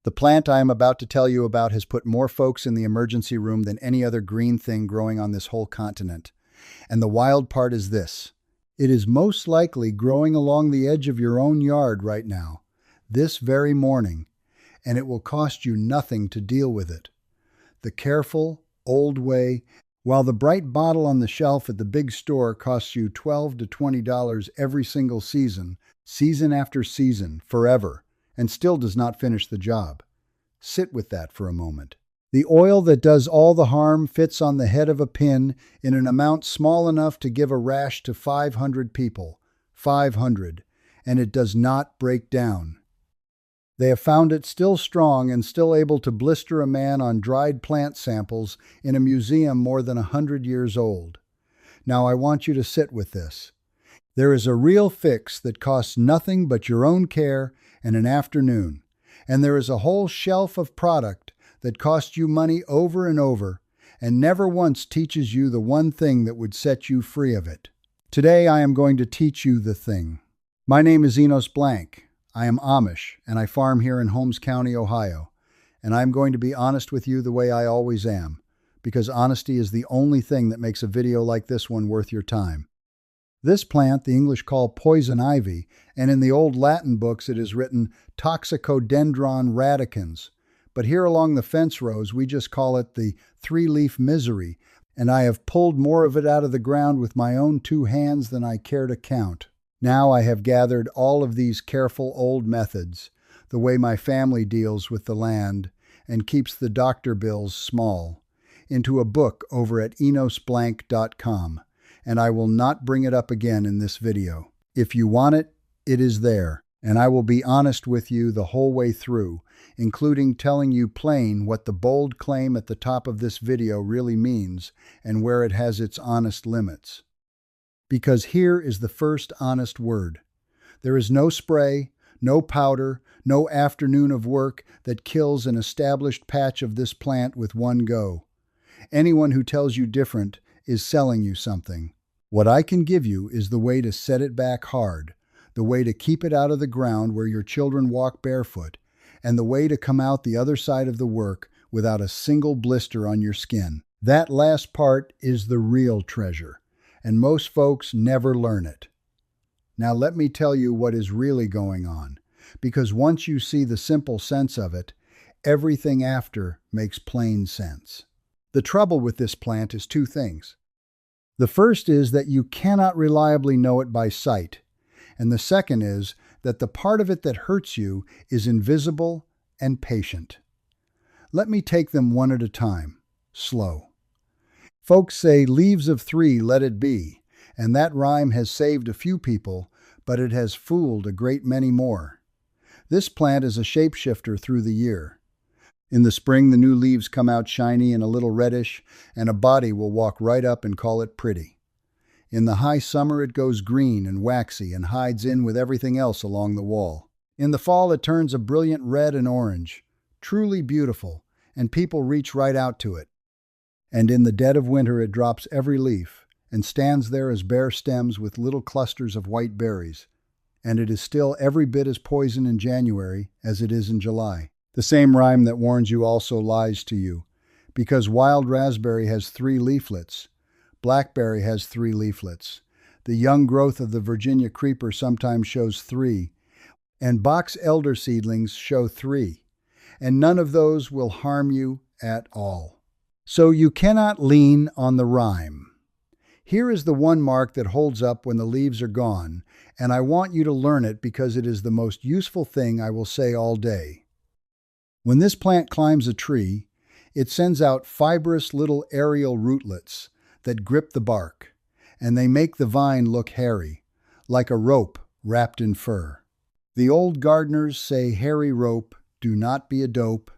The plant I am about to tell you about has put more folks in the emergency room than any other green thing growing on this whole continent. And the wild part is this: it is most likely growing along the edge of your own yard right now, this very morning, and it will cost you nothing to deal with it. The careful, old way, while the bright bottle on the shelf at the big store costs you $12 to $20 every single season, season after season, forever, and still does not finish the job. Sit with that for a moment. The oil that does all the harm fits on the head of a pin in an amount small enough to give a rash to 500 people. 500. And it does not break down. They have found it still strong and still able to blister a man on dried plant samples in a museum more than 100 years old. Now I want you to sit with this. There is a real fix that costs nothing but your own care and an afternoon. And there is a whole shelf of product that costs you money over and over and never once teaches you the one thing that would set you free of it. Today I am going to teach you the thing. My name is Enos Blank. I am Amish and I farm here in Holmes County, Ohio. And I am going to be honest with you the way I always am, because honesty is the only thing that makes a video like this one worth your time. This plant the English call poison ivy, and in the old Latin books it is written Toxicodendron radicans. But here along the fence rows we just call it the three-leaf misery, and I have pulled more of it out of the ground with my own 2 hands than I care to count. Now I have gathered all of these careful old methods, the way my family deals with the land and keeps the doctor bills small, into a book over at enosblank.com. And I will not bring it up again in this video. If you want it, it is there, and I will be honest with you the whole way through, including telling you plain what the bold claim at the top of this video really means and where it has its honest limits. Because here is the first honest word. There is no spray, no powder, no afternoon of work that kills an established patch of this plant with one go. Anyone who tells you different is selling you something. What I can give you is the way to set it back hard, the way to keep it out of the ground where your children walk barefoot, and the way to come out the other side of the work without a single blister on your skin. That last part is the real treasure, and most folks never learn it. Now let me tell you what is really going on, because once you see the simple sense of it, everything after makes plain sense. The trouble with this plant is 2 things. The first is that you cannot reliably know it by sight, and the second is that the part of it that hurts you is invisible and patient. Let me take them one at a time, slow. Folks say leaves of 3 let it be, and that rhyme has saved a few people, but it has fooled a great many more. This plant is a shapeshifter through the year. In the spring, the new leaves come out shiny and a little reddish, and a body will walk right up and call it pretty. In the high summer, it goes green and waxy and hides in with everything else along the wall. In the fall, it turns a brilliant red and orange, truly beautiful, and people reach right out to it. And in the dead of winter, it drops every leaf and stands there as bare stems with little clusters of white berries. And it is still every bit as poison in January as it is in July. The same rhyme that warns you also lies to you, because wild raspberry has 3 leaflets, blackberry has 3 leaflets, the young growth of the Virginia creeper sometimes shows 3, and box elder seedlings show 3, and none of those will harm you at all. So you cannot lean on the rhyme. Here is the one mark that holds up when the leaves are gone, and I want you to learn it because it is the most useful thing I will say all day. When this plant climbs a tree, it sends out fibrous little aerial rootlets that grip the bark, and they make the vine look hairy, like a rope wrapped in fur. The old gardeners say hairy rope, do not be a dope,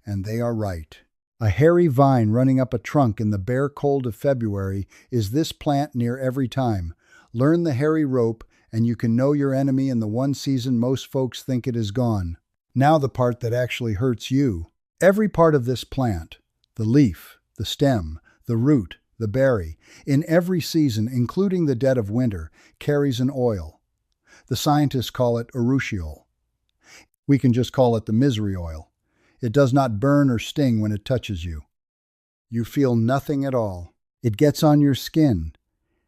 and they are right. A hairy vine running up a trunk in the bare cold of February is this plant near every time. Learn the hairy rope, and you can know your enemy in the one season most folks think it is gone. Now the part that actually hurts you. Every part of this plant, the leaf, the stem, the root, the berry, in every season, including the dead of winter, carries an oil. The scientists call it urushiol. We can just call it the misery oil. It does not burn or sting when it touches you. You feel nothing at all. It gets on your skin,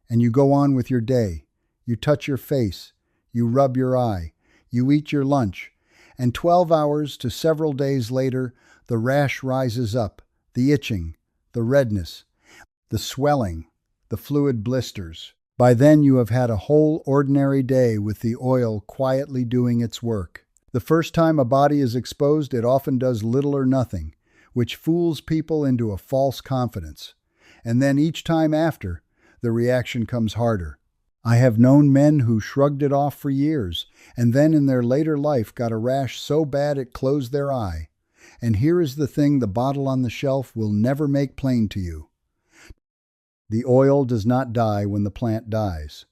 and you go on with your day. You touch your face, you rub your eye, you eat your lunch, and 12 hours to several days later, the rash rises up, the itching, the redness, the swelling, the fluid blisters. By then you have had a whole ordinary day with the oil quietly doing its work. The first time a body is exposed, it often does little or nothing, which fools people into a false confidence. And then each time after, the reaction comes harder. I have known men who shrugged it off for years, and then in their later life got a rash so bad it closed their eye. And here is the thing the bottle on the shelf will never make plain to you. The oil does not die when the plant dies.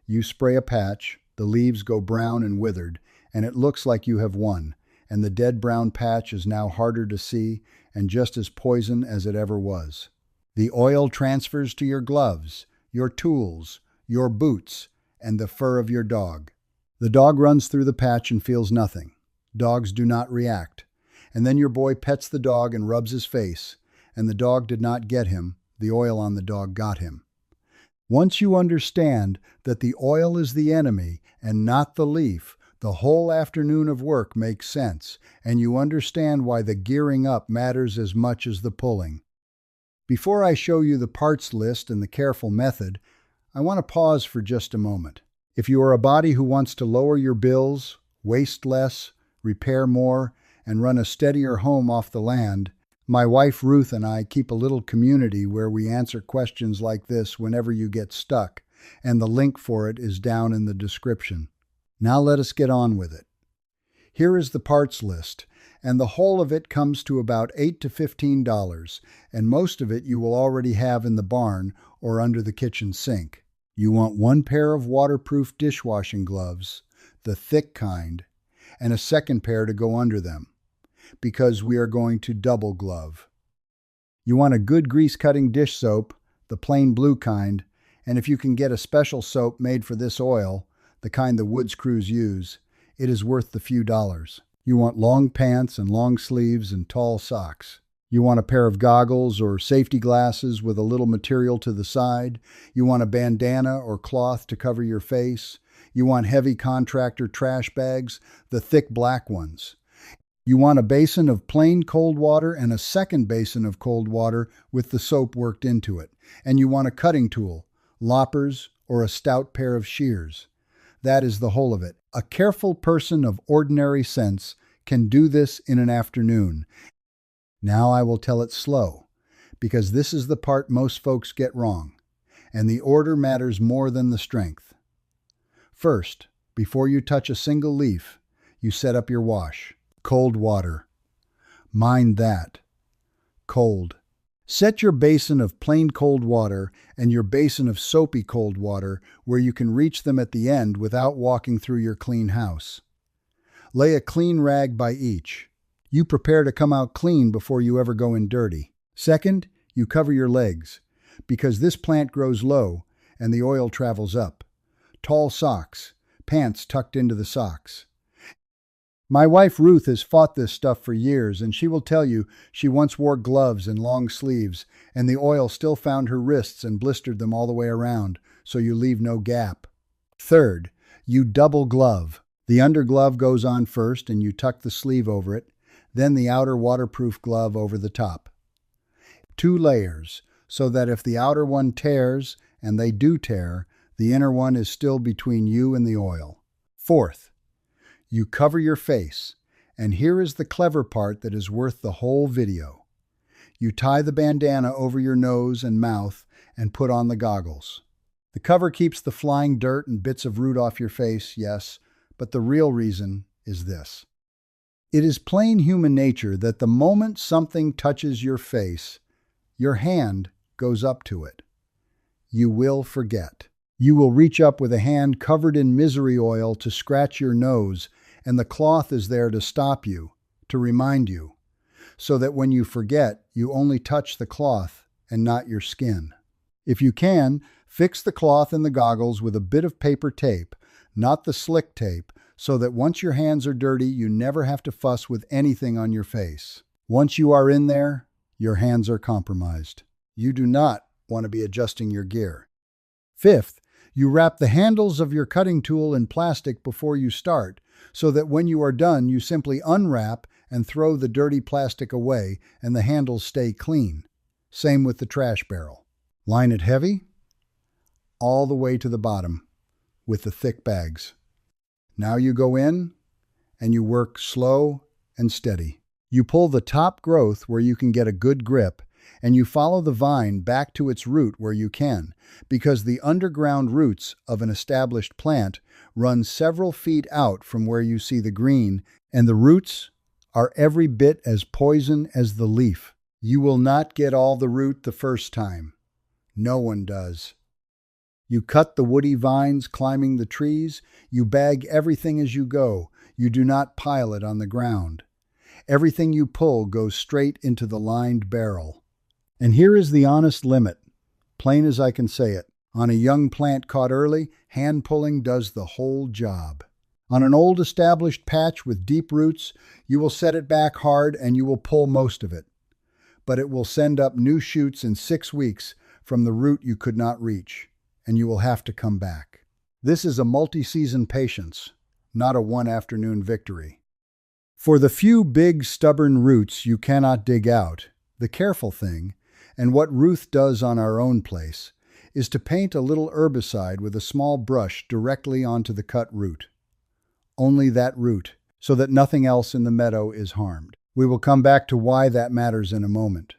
You spray a patch, the leaves go brown and withered, and it looks like you have won, and the dead brown patch is now harder to see and just as poison as it ever was. The oil transfers to your gloves, your tools, your boots, and the fur of your dog. The dog runs through the patch and feels nothing. Dogs do not react. And then your boy pets the dog and rubs his face, and the dog did not get him, the oil on the dog got him. Once you understand that the oil is the enemy and not the leaf, the whole afternoon of work makes sense, and you understand why the gearing up matters as much as the pulling. Before I show you the parts list and the careful method, I want to pause for just a moment. If you are a body who wants to lower your bills, waste less, repair more, and run a steadier home off the land, my wife Ruth and I keep a little community where we answer questions like this whenever you get stuck, and the link for it is down in the description. Now let us get on with it. Here is the parts list, and the whole of it comes to about $8 to $15, and most of it you will already have in the barn or under the kitchen sink. You want 1 pair of waterproof dishwashing gloves, the thick kind, and a second pair to go under them, because we are going to double glove. You want a good grease-cutting dish soap, the plain blue kind, and if you can get a special soap made for this oil, the kind the woods crews use, it is worth the few dollars. You want long pants and long sleeves and tall socks. You want a pair of goggles or safety glasses with a little material to the side. You want a bandana or cloth to cover your face. You want heavy contractor trash bags, the thick black ones. You want a basin of plain cold water and a second basin of cold water with the soap worked into it. And you want a cutting tool, loppers, or a stout pair of shears. That is the whole of it. A careful person of ordinary sense can do this in an afternoon. Now I will tell it slow, because this is the part most folks get wrong, and the order matters more than the strength. First, before you touch a single leaf, you set up your wash. Cold water. Mind that. Cold. Set your basin of plain cold water and your basin of soapy cold water where you can reach them at the end without walking through your clean house. Lay a clean rag by each. You prepare to come out clean before you ever go in dirty. Second, you cover your legs, because this plant grows low and the oil travels up. Tall socks, pants tucked into the socks. My wife Ruth has fought this stuff for years, and she will tell you she once wore gloves and long sleeves, and the oil still found her wrists and blistered them all the way around, so you leave no gap. Third, you double glove. The underglove goes on first, and you tuck the sleeve over it, then the outer waterproof glove over the top. 2 layers, so that if the outer one tears, and they do tear, the inner one is still between you and the oil. Fourth, you cover your face, and here is the clever part that is worth the whole video. You tie the bandana over your nose and mouth and put on the goggles. The cover keeps the flying dirt and bits of root off your face, yes, but the real reason is this. It is plain human nature that the moment something touches your face, your hand goes up to it. You will forget. You will reach up with a hand covered in misery oil to scratch your nose, and the cloth is there to stop you, to remind you, so that when you forget, you only touch the cloth and not your skin. If you can, fix the cloth and the goggles with a bit of paper tape, not the slick tape, so that once your hands are dirty, you never have to fuss with anything on your face. Once you are in there, your hands are compromised. You do not want to be adjusting your gear. Fifth, you wrap the handles of your cutting tool in plastic before you start, so that when you are done, you simply unwrap and throw the dirty plastic away and the handles stay clean. Same with the trash barrel. Line it heavy, all the way to the bottom, with the thick bags. Now you go in and you work slow and steady. You pull the top growth where you can get a good grip, and you follow the vine back to its root where you can, because the underground roots of an established plant run several feet out from where you see the green, and the roots are every bit as poison as the leaf. You will not get all the root the first time. No one does. You cut the woody vines climbing the trees. You bag everything as you go. You do not pile it on the ground. Everything you pull goes straight into the lined barrel. And here is the honest limit, plain as I can say it. On a young plant caught early, hand pulling does the whole job. On an old established patch with deep roots, you will set it back hard and you will pull most of it. But it will send up new shoots in 6 weeks from the root you could not reach, and you will have to come back. This is a multi-season patience, not a one-afternoon victory. For the few big, stubborn roots you cannot dig out, the careful thing, and what Ruth does on our own place, is to paint a little herbicide with a small brush directly onto the cut root. Only that root, so that nothing else in the meadow is harmed. We will come back to why that matters in a moment.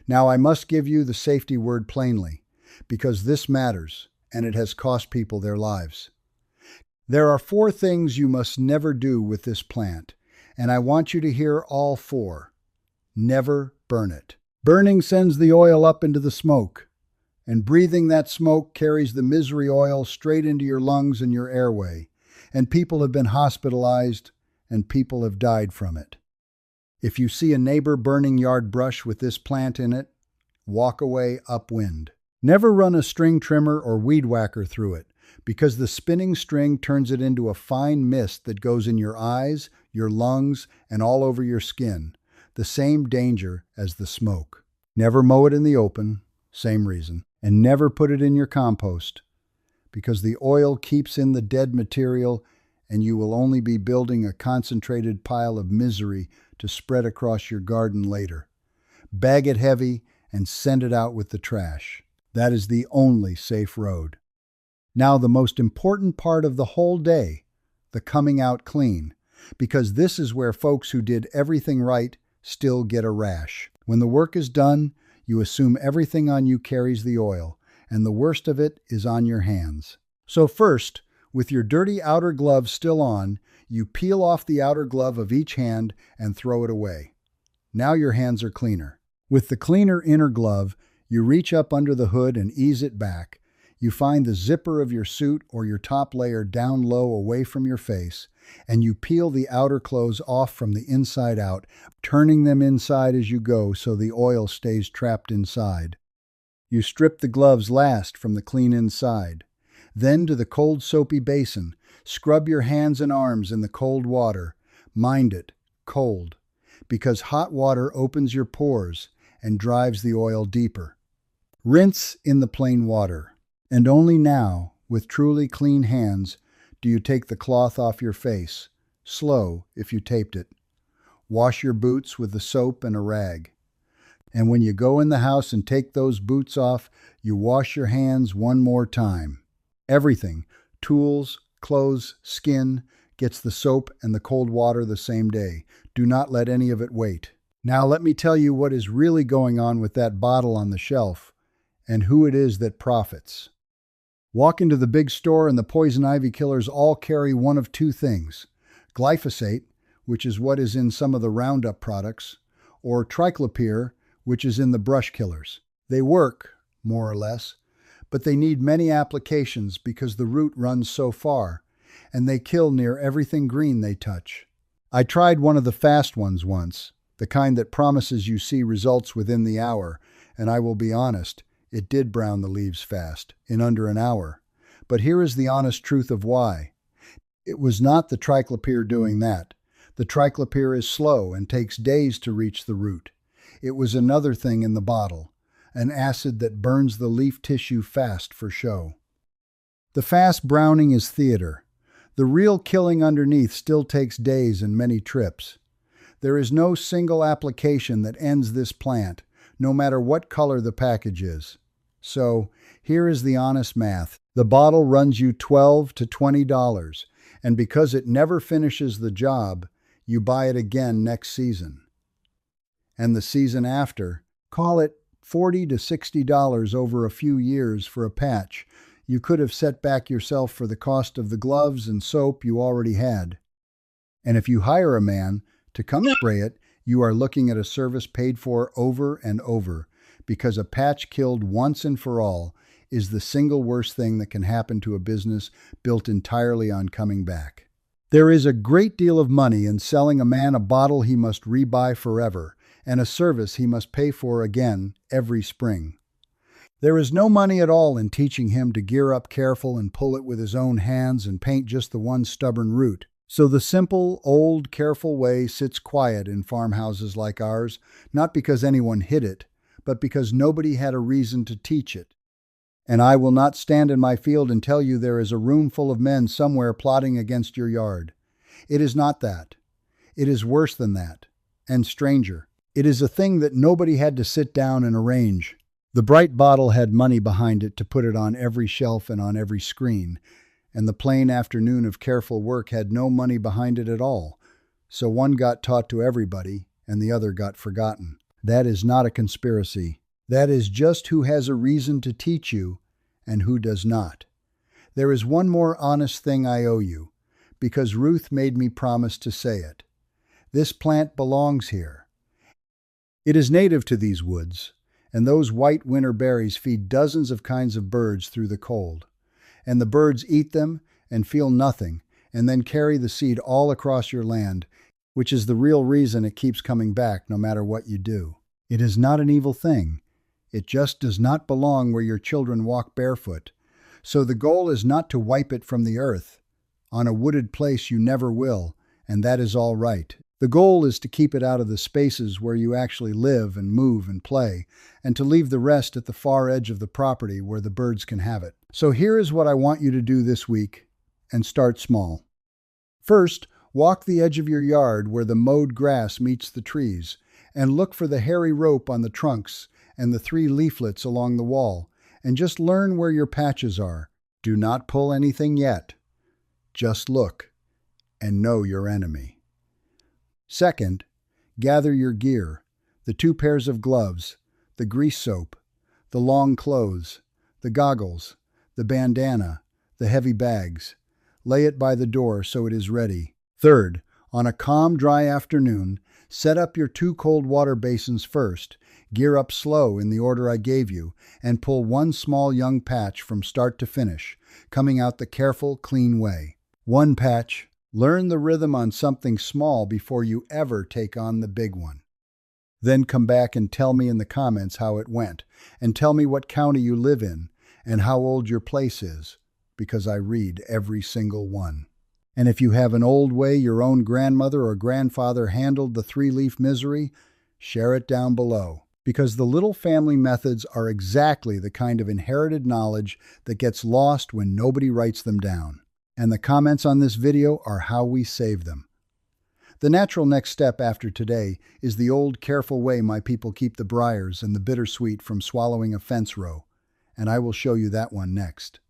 Now I must give you the safety word plainly, because this matters, and it has cost people their lives. There are 4 things you must never do with this plant, and I want you to hear all 4. Never burn it. Burning sends the oil up into the smoke, and breathing that smoke carries the misery oil straight into your lungs and your airway, and people have been hospitalized, and people have died from it. If you see a neighbor burning yard brush with this plant in it, walk away upwind. Never run a string trimmer or weed whacker through it, because the spinning string turns it into a fine mist that goes in your eyes, your lungs, and all over your skin. The same danger as the smoke. Never mow it in the open, same reason. And never put it in your compost, because the oil keeps in the dead material and you will only be building a concentrated pile of misery to spread across your garden later. Bag it heavy and send it out with the trash. That is the only safe road. Now the most important part of the whole day, the coming out clean, because this is where folks who did everything right still get a rash. When the work is done, you assume everything on you carries the oil, and the worst of it is on your hands. So first, with your dirty outer glove still on, you peel off the outer glove of each hand and throw it away. Now your hands are cleaner. With the cleaner inner glove, you reach up under the hood and ease it back. You find the zipper of your suit or your top layer down low away from your face, and you peel the outer clothes off from the inside out, turning them inside as you go so the oil stays trapped inside. You strip the gloves last from the clean inside. Then to the cold soapy basin, scrub your hands and arms in the cold water. Mind it, cold, because hot water opens your pores and drives the oil deeper. Rinse in the plain water, and only now, with truly clean hands, do you take the cloth off your face, slow if you taped it. Wash your boots with the soap and a rag. And when you go in the house and take those boots off, you wash your hands one more time. Everything, tools, clothes, skin, gets the soap and the cold water the same day. Do not let any of it wait. Now let me tell you what is really going on with that bottle on the shelf, and who it is that profits. Walk into the big store and the poison ivy killers all carry one of 2 things: glyphosate, which is what is in some of the Roundup products, or triclopyr, which is in the brush killers. They work, more or less, but they need many applications because the root runs so far, and they kill near everything green they touch. I tried one of the fast ones once, the kind that promises you see results within the hour, and I will be honest, it did brown the leaves fast, in under an hour. But here is the honest truth of why. It was not the triclopyr doing that. The triclopyr is slow and takes days to reach the root. It was another thing in the bottle, an acid that burns the leaf tissue fast for show. The fast browning is theater. The real killing underneath still takes days and many trips. There is no single application that ends this plant, no matter what color the package is. So, here is the honest math. The bottle runs you $12 to $20, and because it never finishes the job, you buy it again next season. And the season after, call it $40 to $60 over a few years for a patch you could have set back yourself for the cost of the gloves and soap you already had. And if you hire a man to come spray it, you are looking at a service paid for over and over, because a patch killed once and for all is the single worst thing that can happen to a business built entirely on coming back. There is a great deal of money in selling a man a bottle he must rebuy forever, and a service he must pay for again every spring. There is no money at all in teaching him to gear up careful and pull it with his own hands and paint just the one stubborn root. So the simple, old, careful way sits quiet in farmhouses like ours, not because anyone hid it, but because nobody had a reason to teach it. And I will not stand in my field and tell you there is a room full of men somewhere plotting against your yard. It is not that. It is worse than that, and stranger. It is a thing that nobody had to sit down and arrange. The bright bottle had money behind it to put it on every shelf and on every screen, and the plain afternoon of careful work had no money behind it at all, so one got taught to everybody and the other got forgotten. That is not a conspiracy. That is just who has a reason to teach you and who does not. There is one more honest thing I owe you, because Ruth made me promise to say it. This plant belongs here. It is native to these woods, and those white winter berries feed dozens of kinds of birds through the cold. And the birds eat them and feel nothing, and then carry the seed all across your land, which is the real reason it keeps coming back no matter what you do. It is not an evil thing. It just does not belong where your children walk barefoot. So the goal is not to wipe it from the earth. On a wooded place you never will, and that is all right. The goal is to keep it out of the spaces where you actually live and move and play, and to leave the rest at the far edge of the property where the birds can have it. So here is what I want you to do this week, and start small. First, walk the edge of your yard where the mowed grass meets the trees, and look for the hairy rope on the trunks and the 3 leaflets along the wall, and just learn where your patches are. Do not pull anything yet. Just look, and know your enemy. Second, gather your gear, the 2 pairs of gloves, the grease soap, the long clothes, the goggles, the bandana, the heavy bags. Lay it by the door so it is ready. Third, on a calm, dry afternoon, set up your 2 cold water basins first, gear up slow in the order I gave you, and pull 1 small young patch from start to finish, coming out the careful, clean way. 1 patch. Learn the rhythm on something small before you ever take on the big one. Then come back and tell me in the comments how it went, and tell me what county you live in and how old your place is, because I read every single one. And if you have an old way your own grandmother or grandfather handled the 3-leaf misery, share it down below, because the little family methods are exactly the kind of inherited knowledge that gets lost when nobody writes them down. And the comments on this video are how we save them. The natural next step after today is the old careful way my people keep the briars and the bittersweet from swallowing a fence row, and I will show you that one next.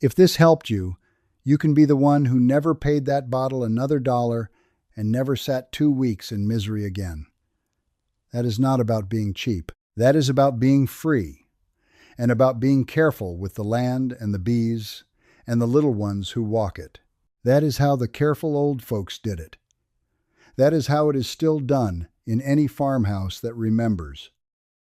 If this helped you, you can be the one who never paid that bottle another $1 and never sat 2 weeks in misery again. That is not about being cheap. That is about being free, and about being careful with the land and the bees and the little ones who walk it. That is how the careful old folks did it. That is how it is still done in any farmhouse that remembers.